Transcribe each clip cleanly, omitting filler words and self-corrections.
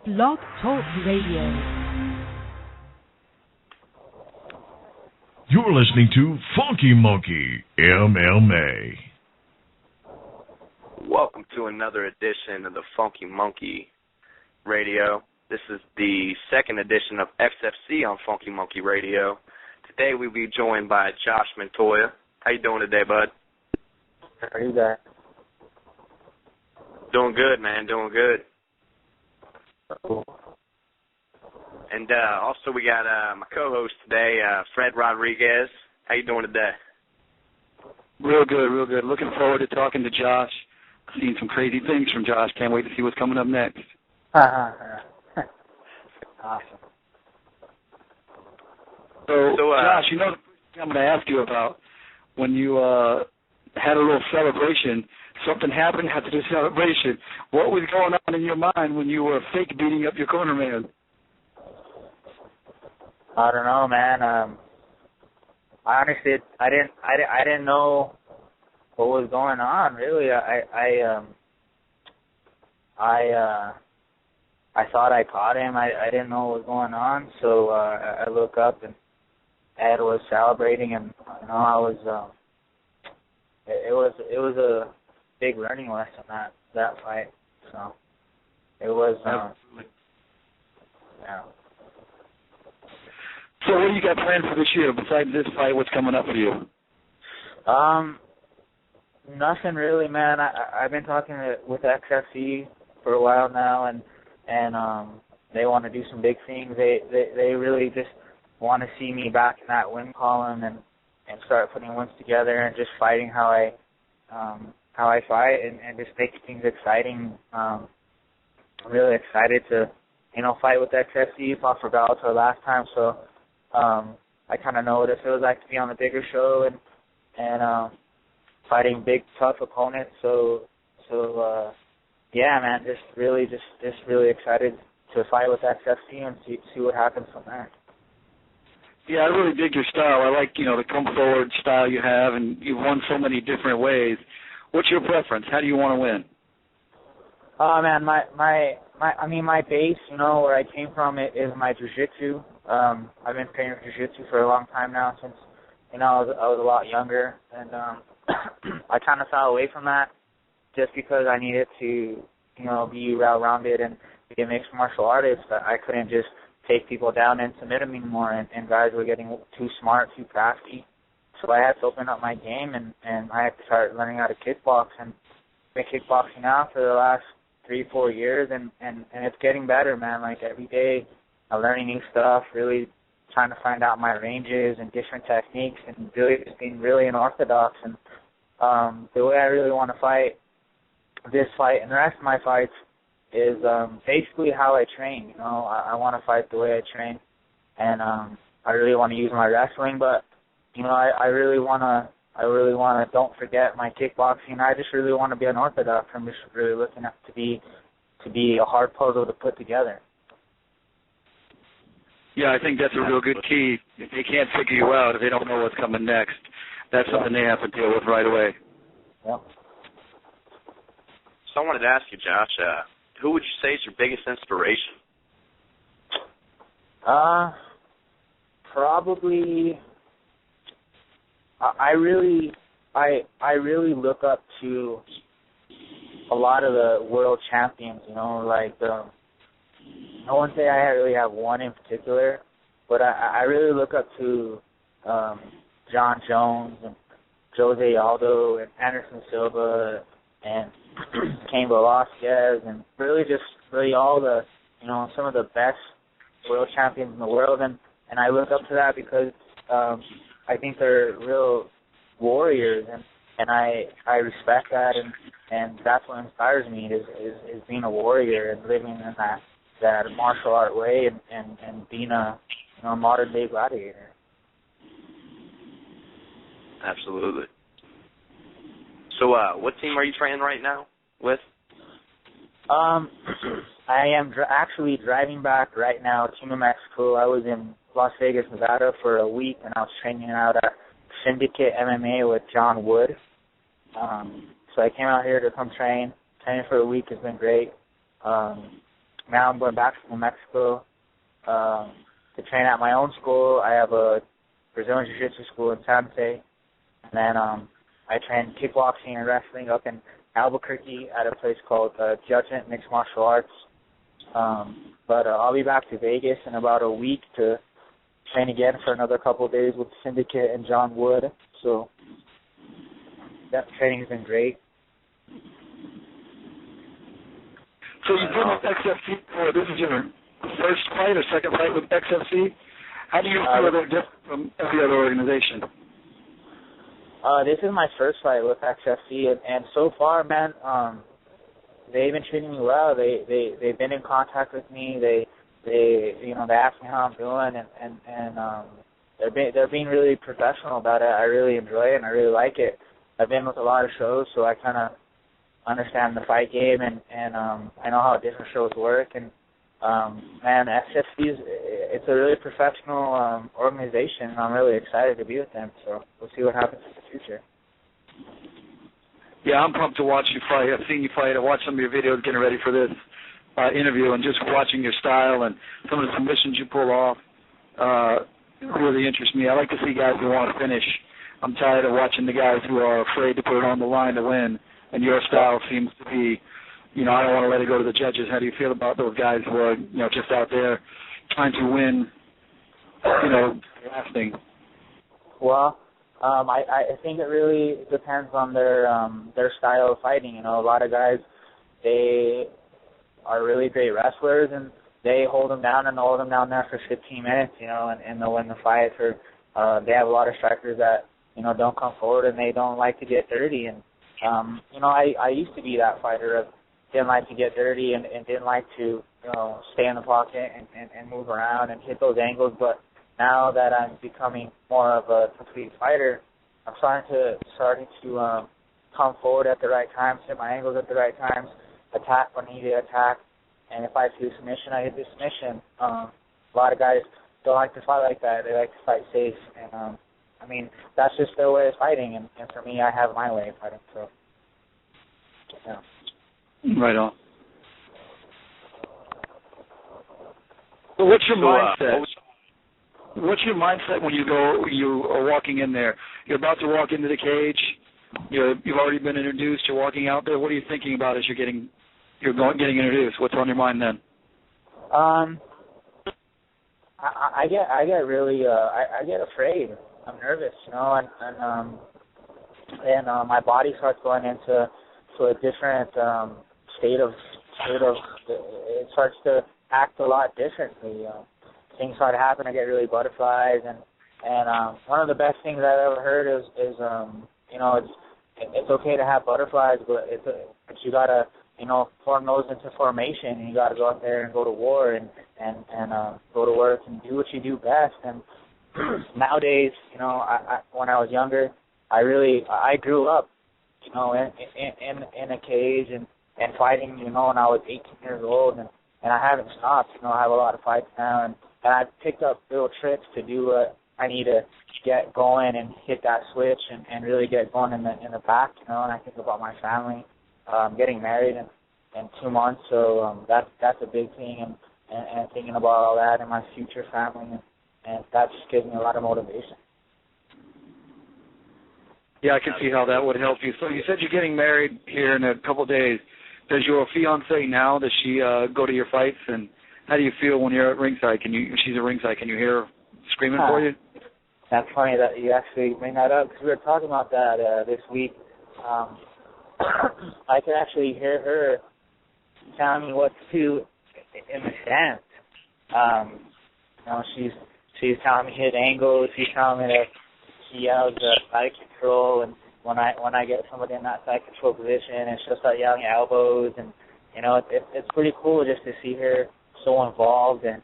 Blog Talk Radio. You're listening to Funky Monkey MMA. Welcome to another edition of the Funky Monkey Radio. This is the second edition of XFC on Funky Monkey Radio. Today we'll be joined by Josh Montoya. How you doing today, bud? How are you guys? Doing good, man. Doing good. Cool. And also we got my co-host today, Fred Rodriguez. How you doing today? Real good, real good. Looking forward to talking to Josh. Seen some crazy things from Josh. Can't wait to see what's coming up next. Awesome. So Josh, you know the first thing I'm going to ask you about when you had a little celebration. Something happened after the celebration. What was going on in your mind when you were fake beating up your corner man? I don't know, man. I honestly, I didn't know what was going on. Really, I thought I caught him. I didn't know what was going on. So I look up and Ed was celebrating, and you know I was. It was a big learning lesson that fight. So it was. Yeah. So what do you got planned for this year besides this fight? What's coming up for you? Nothing really, man. I've been talking with XFC for a while now, and they want to do some big things. They really just want to see me back in that win column and start putting wins together and just fighting how I fight and just making things exciting. I'm really excited to fight with XFC. Fought for Bellator last time, so I kind of know what it feels like to be on the bigger show and fighting big, tough opponents. So yeah, man, just really excited to fight with XFC and see what happens from there. Yeah, I really dig your style. I like, the come forward style you have, and you've won so many different ways. What's your preference? How do you want to win? Oh man, my base, where I came from is my jiu-jitsu. I've been training jiu-jitsu for a long time now, since I was a lot younger, and I kind of fell away from that just because I needed to be well-rounded and be a mixed martial artist. I couldn't just take people down and submit them anymore, and guys were getting too smart, too crafty. So I had to open up my game, and I had to start learning how to kickbox, and I've been kickboxing now for the last 3-4 years, and it's getting better, man. Like every day I'm learning new stuff, really trying to find out my ranges and different techniques, and really just being really unorthodox. And the way I really want to fight this fight and the rest of my fights is basically how I train. I want to fight the way I train, and I really want to use my wrestling, but I really want to don't forget my kickboxing. I just really want to be unorthodox. I'm just really looking up to be a hard puzzle to put together. Yeah, I think that's a real good key. If they can't figure you out, if they don't know what's coming next, that's something they have to deal with right away. Yep. So I wanted to ask you, Josh, who would you say is your biggest inspiration? Probably. I really look up to a lot of the world champions. I wouldn't say I really have one in particular, but I really look up to John Jones and Jose Aldo and Anderson Silva and Cain Velasquez, and really all the some of the best world champions in the world, and I look up to that because I think they're real warriors, and I respect that, and that's what inspires me is being a warrior and living in that martial art way and being a modern day gladiator. Absolutely. So what team are you training right now with? I am actually driving back right now to New Mexico. I was in Las Vegas, Nevada for a week, and I was training out at Syndicate MMA with John Wood. So I came out here to come train. Training for a week has been great. now I'm going back to Mexico to train at my own school. I have a Brazilian Jiu-Jitsu school in San Jose, and then I train kickboxing and wrestling up in Albuquerque at a place called Judgment Mixed Martial Arts. But I'll be back to Vegas in about a week to train again for another couple of days with Syndicate and John Wood. So that training has been great. So you've been with XFC before. This is your first fight or second fight with XFC. How do you feel they're different from every other organization? This is my first fight with XFC, and so far, man, they've been treating me well. They've been in contact with me. They ask me how I'm doing, and they're being really professional about it. I really enjoy it, and I really like it. I've been with a lot of shows, so I kind of understand the fight game, and I know how different shows work. And man, XFC it's a really professional organization, and I'm really excited to be with them. So we'll see what happens in the future. Yeah, I'm pumped to watch you fight. I've seen you fight. I watched some of your videos getting ready for this interview, and just watching your style and some of the submissions you pull off really interests me. I like to see guys who want to finish. I'm tired of watching the guys who are afraid to put it on the line to win, and your style seems to be, I don't want to let it go to the judges. How do you feel about those guys who are, just out there trying to win, lasting? Well, I think it really depends on their style of fighting. A lot of guys, they are really great wrestlers, and they hold them down there for 15 minutes, and they'll win the fight. Or they have a lot of strikers that, don't come forward and they don't like to get dirty. And, I used to be that fighter. Didn't like to get dirty and didn't like to, stay in the pocket and move around and hit those angles. But now that I'm becoming more of a complete fighter, I'm starting to come forward at the right times, hit my angles at the right times, attack when I need to attack, and if I see submission, I hit the submission. A lot of guys don't like to fight like that. They like to fight safe, and that's just their way of fighting, and for me, I have my way of fighting. So, yeah. Right on. So what's your mindset? What's your mindset when you are walking in there? You're about to walk into the cage. You've already been introduced. You're walking out there. What are you thinking about as you're getting introduced? What's on your mind then? I get really I get afraid. I'm nervous, and my body starts going into a different state of it starts to act a lot differently. Things start to happen. I get really butterflies, and one of the best things I've ever heard is it's okay to have butterflies, but you gotta form those into formation, and you gotta go out there and go to war and go to work and do what you do best. And nowadays, I when I was younger, I grew up, in a cage and fighting, when I was 18 years old, and I haven't stopped. I have a lot of fights now, and I've picked up little tricks to do what I need to get going and hit that switch and really get going in the back, and I think about my family, getting married in 2 months, so that's a big thing, and thinking about all that and my future family, and that just gives me a lot of motivation. Yeah, I can see how that would help you. So you said you're getting married here in a couple of days. Does your fiancée now, does she go to your fights, and how do you feel when you're at ringside? She's at ringside, can you hear her screaming for you? That's funny that you actually bring that up, because we were talking about that this week. I could actually hear her telling me what to do in the stands. She's telling me hit angles. She's telling me that she yells side control, and when I get somebody in that side control position, and she'll start yelling elbows, and it's pretty cool just to see her so involved and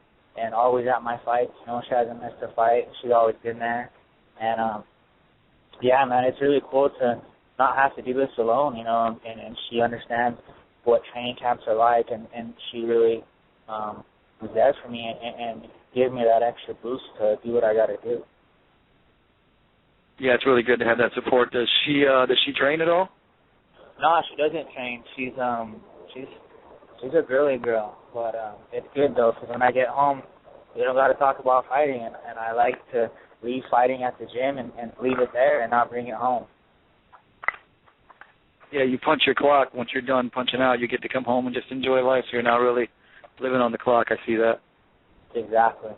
always at my fights. She hasn't missed a fight. She's always been there, and yeah, man, it's really cool to not have to do this alone. And she understands what training camps are like, and she really was there for me and gave me that extra boost to do what I got to do. Yeah, it's really good to have that support. Does she train at all? No, she doesn't train. She's She's a girly girl, but it's good though, because when I get home, we don't got to talk about fighting, and I like to leave fighting at the gym and leave it there and not bring it home. Yeah, you punch your clock. Once you're done punching out, you get to come home and just enjoy life, so you're not really living on the clock. I see that. Exactly.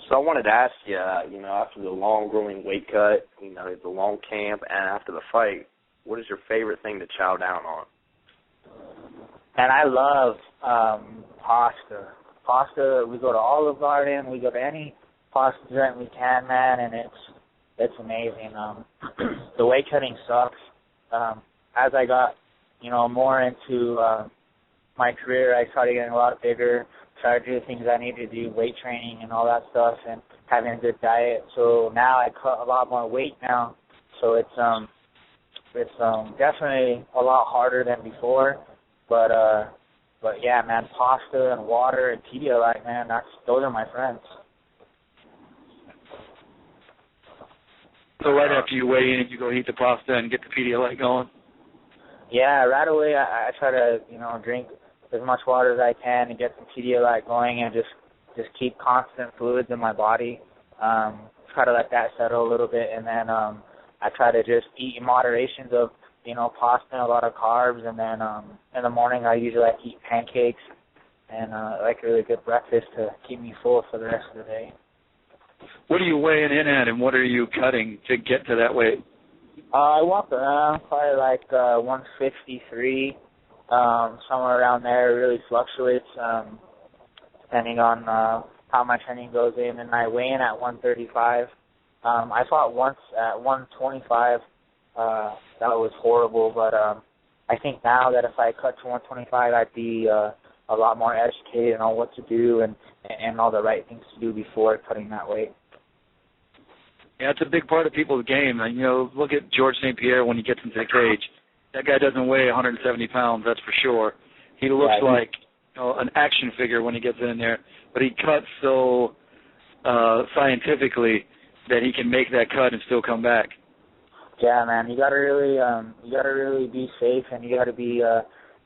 So I wanted to ask you, after the long grueling weight cut, the long camp, and after the fight, what is your favorite thing to chow down on? And I love pasta. Pasta, we go to Olive Garden, we go to any pasta joint we can, man, and it's amazing. The weight cutting sucks. As I got, more into my career, I started getting a lot bigger, started doing things I needed to do, weight training and all that stuff, and having a good diet. So now I cut a lot more weight now. So it's definitely a lot harder than before. But yeah, man, pasta and water and Pedialyte, man, those are my friends. So right after you weigh in, you go eat the pasta and get the Pedialyte going? Yeah, right away I try to, drink as much water as I can and get some Pedialyte going and just keep constant fluids in my body. Try to let that settle a little bit, and then I try to just eat in moderations of, pasta and a lot of carbs, and then in the morning I usually like to eat pancakes and like a really good breakfast to keep me full for the rest of the day. What are you weighing in at, and what are you cutting to get to that weight? I walk around probably like 153, somewhere around there. It really fluctuates depending on how my training goes in, and I weigh in at 135. I fought once at 125. That was horrible, but I think now that if I cut to 125, I'd be a lot more educated on what to do and all the right things to do before cutting that weight. Yeah, it's a big part of people's game. And, look at George St. Pierre when he gets into the cage. That guy doesn't weigh 170 pounds, that's for sure. He looks like an action figure when he gets in there, but he cuts so scientifically that he can make that cut and still come back. Yeah, man, you gotta really be safe, and you gotta be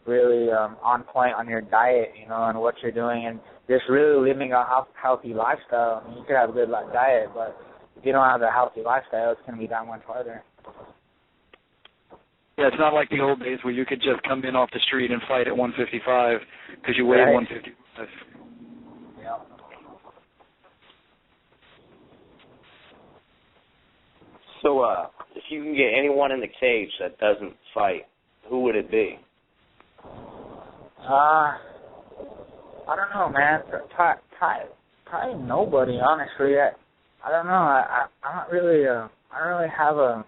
really on point on your diet, and what you're doing, and just really living a healthy lifestyle. I mean, you could have a good diet, but if you don't have a healthy lifestyle, it's gonna be that much harder. Yeah, it's not like the old days where you could just come in off the street and fight at 155 because you weighed 155. Yeah. So, if you can get anyone in the cage that doesn't fight, who would it be? I don't know, man. Probably nobody, honestly. I don't know. I don't really have a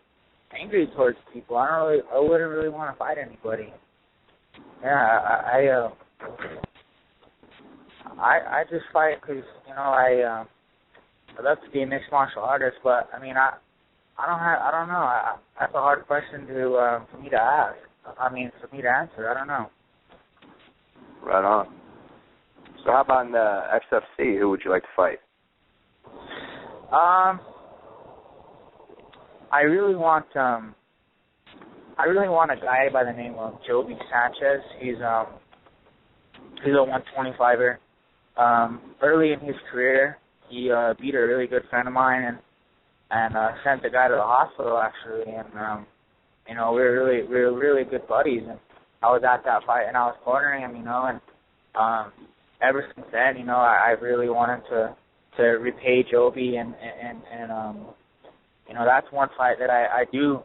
angry towards people. I wouldn't really want to fight anybody. Yeah, I just fight because I love to be a mixed martial artist, but I mean I don't know. That's a hard question for me to ask. I mean, for me to answer. I don't know. Right on. So how about in the XFC? Who would you like to fight? I really want a guy by the name of Joby Sanchez. He's a 125er. Early in his career, he beat a really good friend of mine and sent the guy to the hospital actually. And we were really good buddies. And I was at that fight and I was cornering him, and ever since then, I really wanted to repay Joby and that's one fight that I do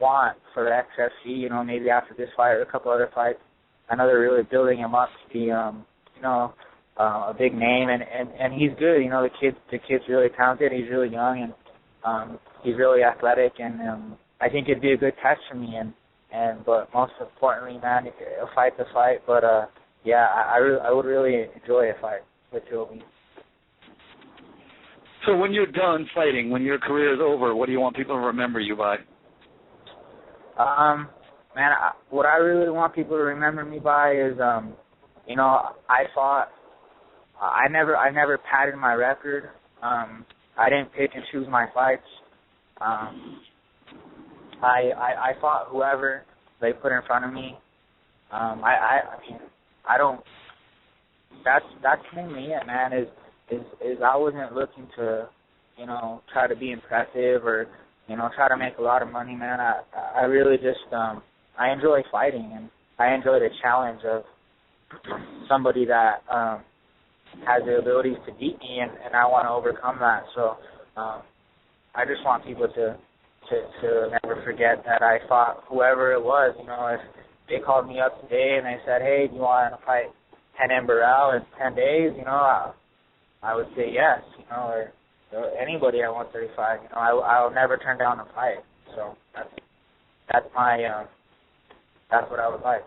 want for the XFC, maybe after this fight or a couple other fights. I know they're really building him up to be, a big name, and he's good. The kid's really talented. He's really young, and he's really athletic, and I think it'd be a good test for me. But most importantly, man, a fight's a fight. But yeah, I would really enjoy a fight with Joby. So when you're done fighting, when your career is over, what do you want people to remember you by? Man, what I really want people to remember me by is, I fought. I never padded my record. I didn't pick and choose my fights. I fought whoever they put in front of me, I mean, I don't. That's mainly it, man. Is I wasn't looking to, try to be impressive or, try to make a lot of money, man. I really just I enjoy fighting, and I enjoy the challenge of somebody that has the abilities to beat me, and I want to overcome that. So I just want people to never forget that I fought whoever it was. If they called me up today and they said, hey, do you want to fight Renan Barão in 10 days, I would say yes, or anybody at 135, I'll never turn down a fight. So that's what I would like.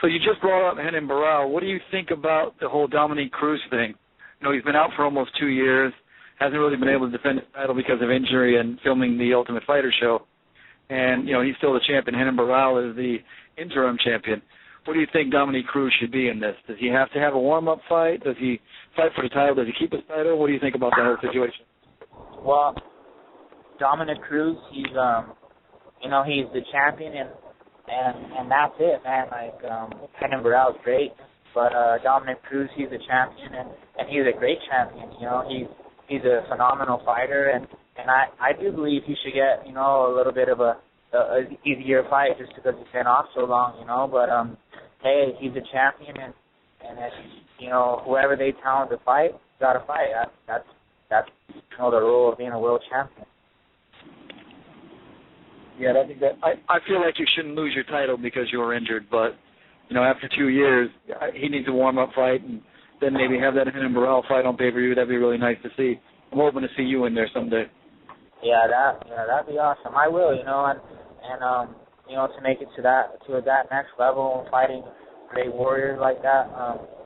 So you just brought up Renan Barão. What do you think about the whole Dominique Cruz thing? He's been out for almost 2 years, hasn't really been able to defend his title because of injury and filming the Ultimate Fighter show. And, he's still the champion. Renan Barão is the interim champion. What do you think Dominique Cruz should be in this? Does he have to have a warm-up fight? Does he fight for the title? Does he keep his title? What do you think about the whole situation? Well, Dominique Cruz, he's he's the champion, and that's it, man. Like, Renan Barão is great, but Dominique Cruz, he's a champion, and he's a great champion. He's a phenomenal fighter, and I do believe he should get, a little bit of a easier fight just because he's been off so long, but hey, he's a champion, and if, whoever they tell him to fight, got to fight. That's the rule of being a world champion. Yeah, I think that I feel like you shouldn't lose your title because you were injured, but after 2 years, he needs a warm-up fight, and then maybe have that Renan Barão fight on pay-per-view. That'd be really nice to see. I'm hoping to see you in there someday. Yeah, that'd be awesome. I will, and to make it to that next level, fighting great warriors like that,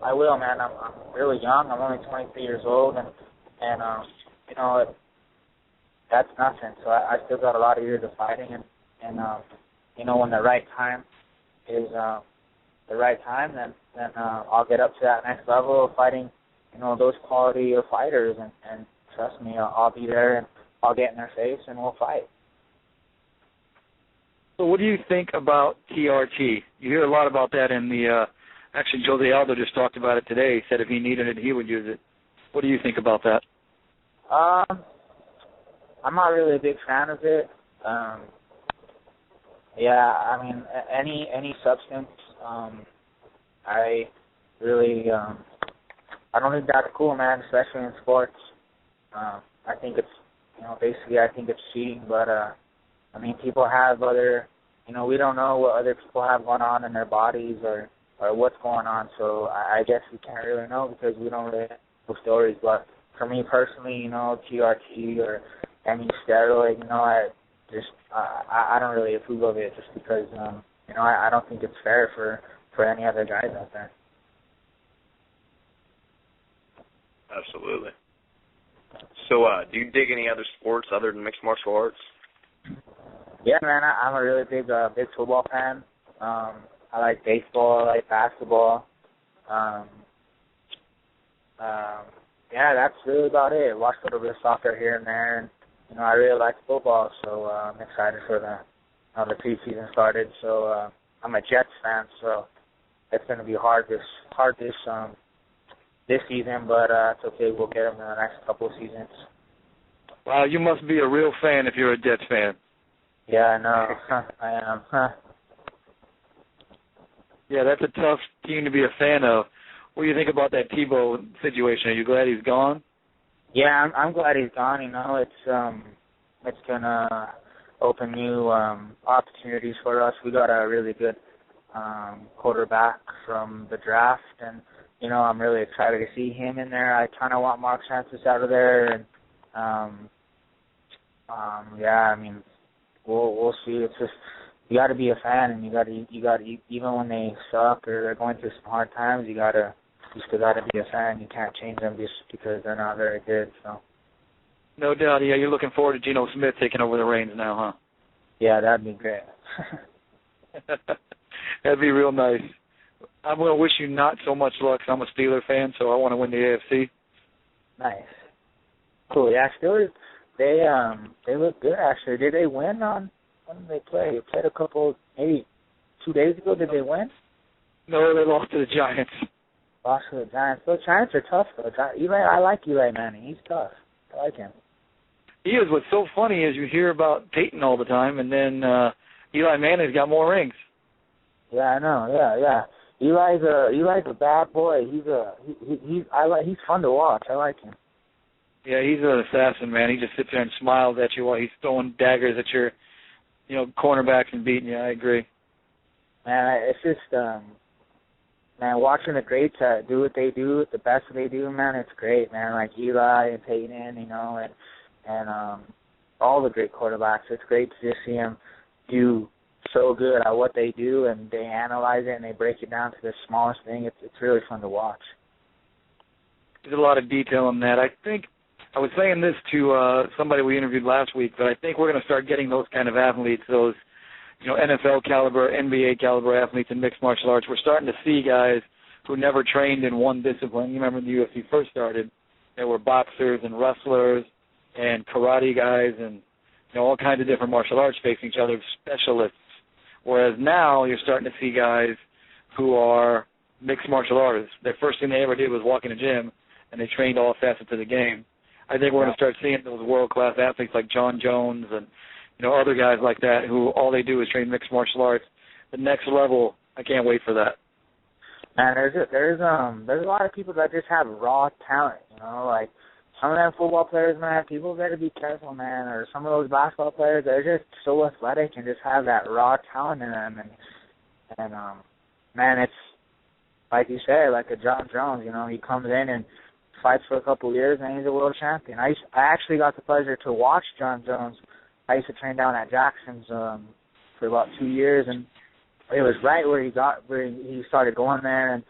I will, man. I'm really young. I'm only 23 years old, and that's nothing. So I still got a lot of years of fighting, and when the right time is the right time, then I'll get up to that next level of fighting, those quality of fighters, and trust me, I'll be there, and I'll get in their face, and we'll fight. So what do you think about TRT? You hear a lot about that in the, actually Jose Aldo just talked about it today. He said if he needed it, he would use it. What do you think about that? I'm not really a big fan of it. Yeah, I mean, any substance, I really, I don't think that's cool, man, especially in sports. I think it's, basically I think it's cheating, but, I mean, people have other, we don't know what other people have going on in their bodies or what's going on, so I guess we can't really know because we don't really know stories, but for me personally, TRT or any steroid, I don't really approve of it just because, I don't think it's fair for any other guys out there. Absolutely. So, do you dig any other sports other than mixed martial arts? Yeah, man, I'm a really big football fan. I like baseball, I like basketball. Yeah, that's really about it. Watch a little bit of soccer here and there, and I really like football, so I'm excited for the preseason started. So I'm a Jets fan, so it's going to be hard this season, but it's okay. We'll get them in the next couple of seasons. Wow, you must be a real fan if you're a Jets fan. Yeah, I know. I am. Yeah, that's a tough team to be a fan of. What do you think about that Tebow situation? Are you glad he's gone? Yeah, I'm glad he's gone. It's gonna open new opportunities for us. We got a really good quarterback from the draft, and I'm really excited to see him in there. I kind of want Mark Sanchez out of there, and yeah, I mean, we'll see. It's just you got to be a fan, and you got to even when they suck or they're going through some hard times, you still got to be a fan. You can't change them just because they're not very good. So. No doubt. Yeah, you're looking forward to Geno Smith taking over the reins now, huh? Yeah, that'd be great. That'd be real nice. I'm going to wish you not so much luck. I'm a Steeler fan, so I want to win the AFC. Nice. Cool. Yeah, Steelers. They look good actually. Did they win on when did they play? They played a couple, maybe 2 days ago. Did they win? No, they lost to the Giants. Lost to the Giants. Those Giants are tough, though. I like Eli Manning. He's tough. I like him. He is. What's so funny is you hear about Peyton all the time, and then Eli Manning's got more rings. Yeah, I know. Yeah. Eli's a bad boy. He's fun to watch. I like him. Yeah, he's an assassin, man. He just sits there and smiles at you while he's throwing daggers at your, cornerbacks and beating you. I agree. Man, it's just, man, watching the greats do what they do, the best they do, man, it's great, man. Like Eli and Peyton, and all the great quarterbacks. It's great to just see them do so good at what they do, and they analyze it and they break it down to the smallest thing. It's really fun to watch. There's a lot of detail in that. I think I was saying this to somebody we interviewed last week, but I think we're going to start getting those kind of athletes, those NFL caliber, NBA caliber athletes in mixed martial arts. We're starting to see guys who never trained in one discipline. You remember when the UFC first started, there were boxers and wrestlers and karate guys and all kinds of different martial arts facing each other, specialists. Whereas now you're starting to see guys who are mixed martial artists. Their first thing they ever did was walk in a gym, and they trained all facets of the game. I think we're going to start seeing those world-class athletes like John Jones and other guys like that who all they do is train mixed martial arts. The next level, I can't wait for that. Man, there's a lot of people that just have raw talent. Like some of them football players, man. People better be careful, man. Or some of those basketball players, they're just so athletic and just have that raw talent in them. And man, it's like you said, like a John Jones. He comes in and fights for a couple of years, and he's a world champion. I actually got the pleasure to watch John Jones. I used to train down at Jackson's for about 2 years, and it was right where he started going there, and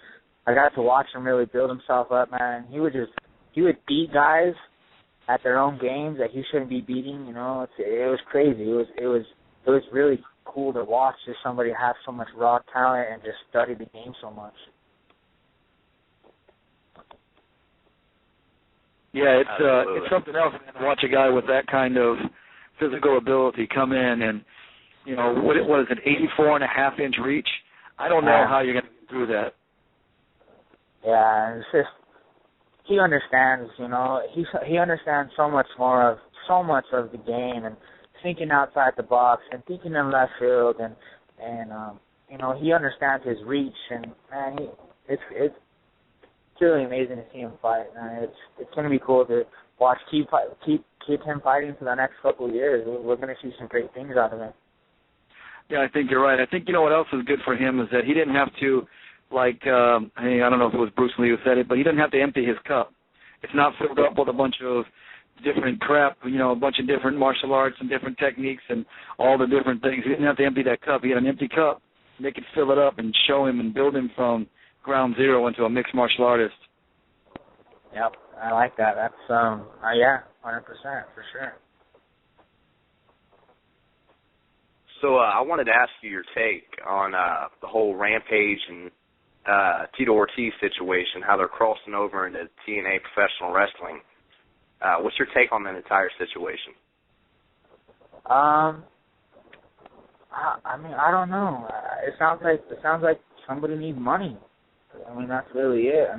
I got to watch him really build himself up, man. He would beat guys at their own games that he shouldn't be beating. It was crazy. It was really cool to watch just somebody have so much raw talent and just study the game so much. Yeah, it's something else to watch a guy with that kind of physical ability come in and, what is it, 84.5-inch reach? I don't know how you're going to get through that. Yeah, it's just, he understands, he understands so much of the game and thinking outside the box and thinking in left field and he understands his reach and, man, it's really amazing to see him fight. It's going to be cool to watch, keep him fighting for the next couple of years. We're going to see some great things out of him. Yeah, I think you're right. I think what else is good for him is that he didn't have to, I don't know if it was Bruce Lee who said it, but he didn't have to empty his cup. It's not filled up with a bunch of different crap, a bunch of different martial arts and different techniques and all the different things. He didn't have to empty that cup. He had an empty cup. They could fill it up and show him and build him from ground zero into a mixed martial artist. Yep, I like that. That's 100% for sure. So I wanted to ask you your take on the whole Rampage and Tito Ortiz situation, how they're crossing over into TNA professional wrestling. What's your take on that entire situation? I don't know. It sounds like somebody needs money. That's really it.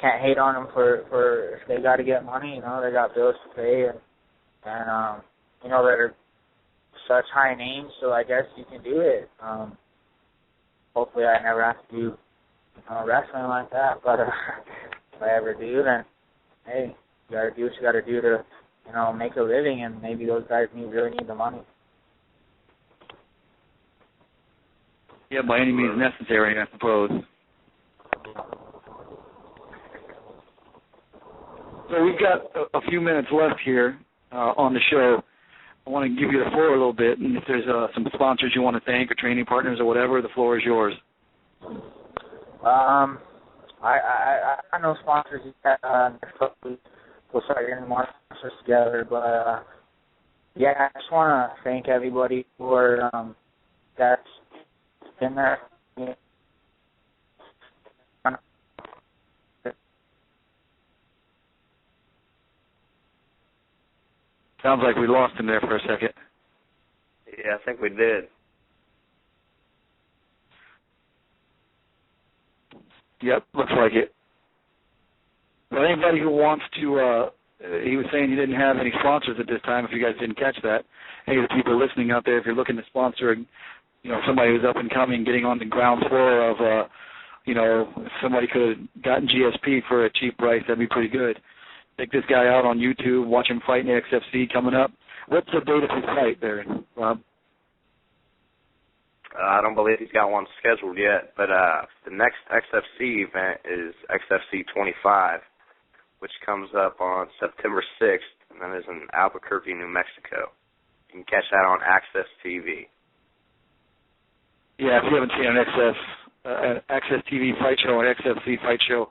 Can't hate on them for if they got to get money. They got bills to pay, and they're such high names, so I guess you can do it. Hopefully, I never have to do wrestling like that. But if I ever do, then hey, you got to do what you got to do to make a living, and maybe those guys really need the money. Yeah, by any means necessary, I suppose. So we've got a few minutes left here on the show. I want to give you the floor a little bit, and if there's some sponsors you want to thank or training partners or whatever, the floor is yours. I know sponsors yet. We'll start getting more sponsors together, but I just want to thank everybody for that's been there. Sounds like we lost him there for a second. Yeah, I think we did. Yep, looks like it. But anybody who wants to, he was saying he didn't have any sponsors at this time, if you guys didn't catch that. Hey, the people listening out there, if you're looking to sponsor, somebody who's up and coming, getting on the ground floor of, if somebody could have gotten GSP for a cheap price, that'd be pretty good. Take this guy out on YouTube, watch him fight in the XFC coming up. What's the date of his fight there, Rob? I don't believe he's got one scheduled yet, but the next XFC event is XFC 25, which comes up on September 6th, and that is in Albuquerque, New Mexico. You can catch that on Access TV. Yeah, if you haven't seen an Access TV fight show or XFC fight show,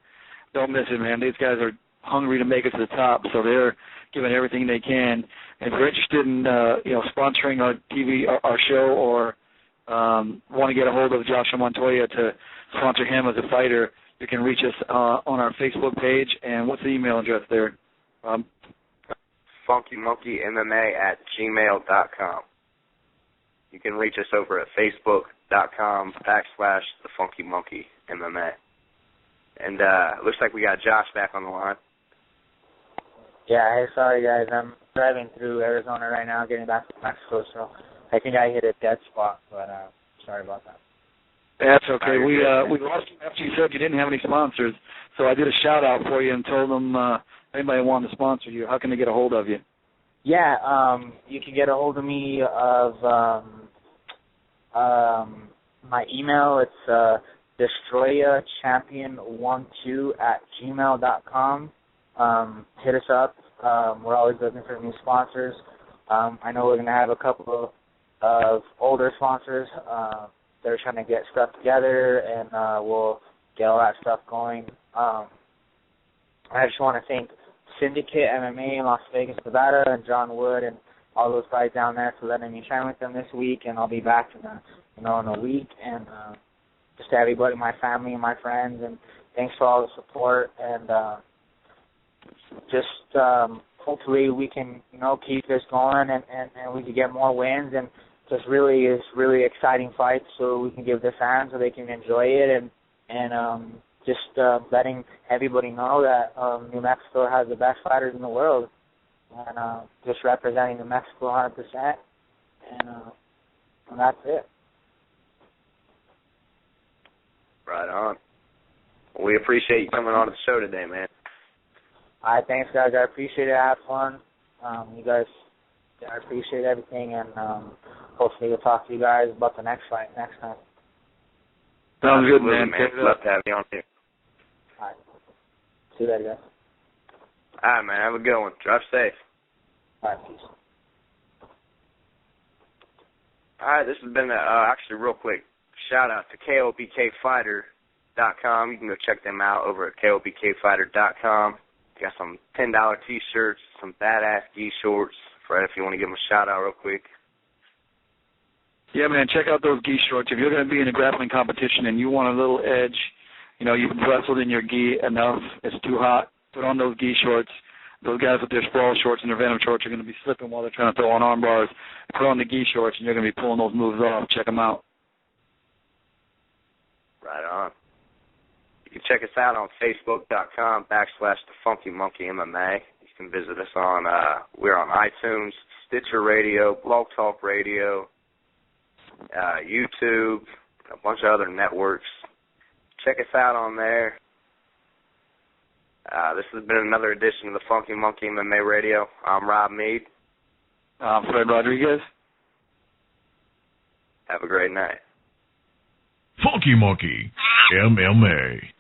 don't miss it, man. These guys are hungry to make it to the top, so they're giving everything they can. And if you're interested in, sponsoring our TV, our show, or want to get a hold of Joshua Montoya to sponsor him as a fighter, you can reach us on our Facebook page. And what's the email address there, Rob? FunkyMonkeyMMA@gmail.com. You can reach us over at Facebook.com/TheFunkyMonkeyMMA. And it looks like we got Josh back on the line. Yeah, hey, sorry guys, I'm driving through Arizona right now, getting back to Mexico, so I think I hit a dead spot, but sorry about that. That's okay. We lost you after you said you didn't have any sponsors, so I did a shout out for you and told them anybody wanted to sponsor you, how can they get a hold of you? Yeah, you can get a hold of me of my email. It's DestroyaChampion12@gmail.com. Hit us up. We're always looking for new sponsors. I know we're going to have a couple of older sponsors. They're trying to get stuff together, and we'll get all that stuff going. I just want to thank Syndicate MMA in Las Vegas, Nevada, and John Wood and all those guys down there for letting me train with them this week, and I'll be back in a week. And just to everybody, my family and my friends, and thanks for all the support. And hopefully we can keep this going, and we can get more wins, and just really exciting fights, so we can give the fans so they can enjoy it, and just letting everybody know that New Mexico has the best fighters in the world, and just representing New Mexico 100%, and that's it. Right on. We appreciate you coming on to the show today, man. All right, thanks, guys. I appreciate it. I had fun. You guys, I appreciate everything, and hopefully we'll talk to you guys about the next fight next time. Sounds good, man. Love to have you on here. All right. See you later, guys. All right, man. Have a good one. Drive safe. All right, peace. All right, this has been actually real quick shout-out to KOBKfighter.com. You can go check them out over at KOBKfighter.com. Got some $10 T-shirts, some badass gi shorts. Fred, if you want to give them a shout-out real quick. Yeah, man, check out those gi shorts. If you're going to be in a grappling competition and you want a little edge, you've wrestled in your gi enough, it's too hot, put on those gi shorts. Those guys with their sprawl shorts and their venom shorts are going to be slipping while they're trying to throw on arm bars. Put on the gi shorts and you're going to be pulling those moves off. Check them out. Right on. You can check us out on Facebook.com/TheFunkyMonkeyMMA. You can visit us on, we're on iTunes, Stitcher Radio, Blog Talk Radio, YouTube, a bunch of other networks. Check us out on there. This has been another edition of the Funky Monkey MMA Radio. I'm Rob Mead. I'm Fred Rodriguez. Have a great night. Funky Monkey MMA.